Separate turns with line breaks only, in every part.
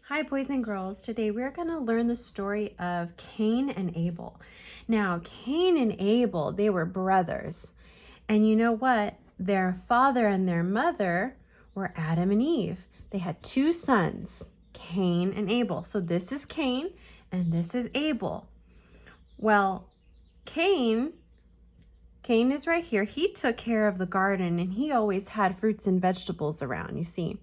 Hi, boys and girls. Today we're going to learn the story of Cain and Abel. Now, Cain and Abel, they were brothers. And you know what? Their father and their mother were Adam and Eve. They had two sons, Cain and Abel. So this is Cain and this is Abel. Well, Cain is right here. He took care of the garden and he always had fruits and vegetables around, you see.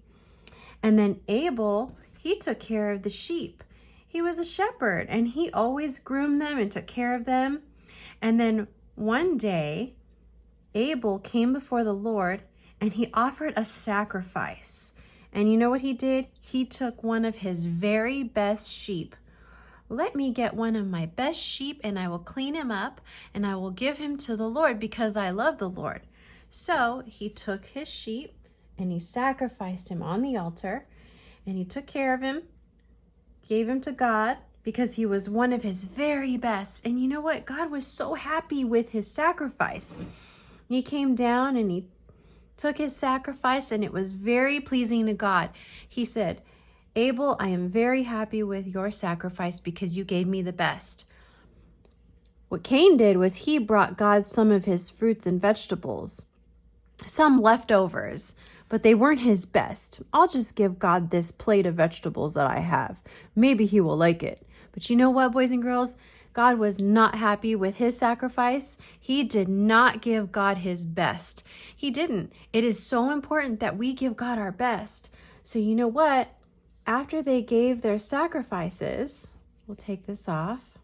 And then Abel, he took care of the sheep. He was a shepherd and he always groomed them and took care of them. And then one day, Abel came before the Lord and he offered a sacrifice. And you know what he did? He took one of his very best sheep. Let me get one of my best sheep and I will clean him up and I will give him to the Lord because I love the Lord. So he took his sheep and he sacrificed him on the altar. And he took care of him, gave him to God because he was one of his very best. And you know what? God was so happy with his sacrifice. He came down and he took his sacrifice and it was very pleasing to God. He said, Abel, I am very happy with your sacrifice because you gave me the best. What Cain did was he brought God some of his fruits and vegetables, some leftovers, but they weren't his best. I'll just give God this plate of vegetables that I have. Maybe he will like it. But you know what, boys and girls? God was not happy with his sacrifice. He did not give God his best. He didn't. It is so important that we give God our best. So you know what? After they gave their sacrifices, we'll take this off.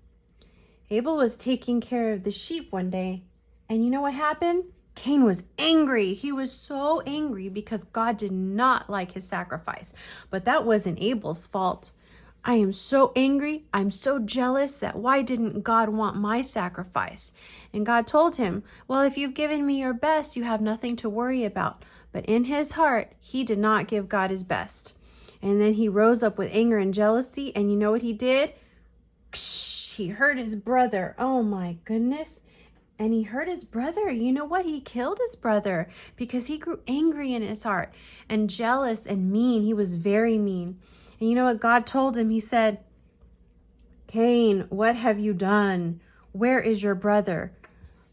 Abel was taking care of the sheep one day. And you know what happened? Cain was angry. He was so angry because God did not like his sacrifice. But that wasn't Abel's fault. I am so angry. I'm so jealous that why didn't God want my sacrifice? And God told him, well, if you've given me your best, you have nothing to worry about. But in his heart, he did not give God his best. And then he rose up with anger and jealousy. And you know what he did? He hurt his brother. Oh my goodness. And he hurt his brother. You know what? He killed his brother because he grew angry in his heart and jealous and mean. He was very mean. And you know what God told him? He said, Cain, what have you done? Where is your brother?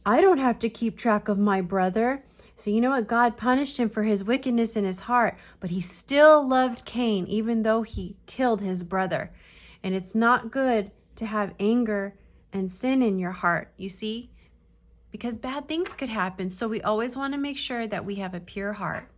I don't have to keep track of my brother. So you know what? God punished him for his wickedness in his heart, but he still loved Cain even though he killed his brother. And it's not good to have anger and sin in your heart, you see? Because bad things could happen. So we always want to make sure that we have a pure heart.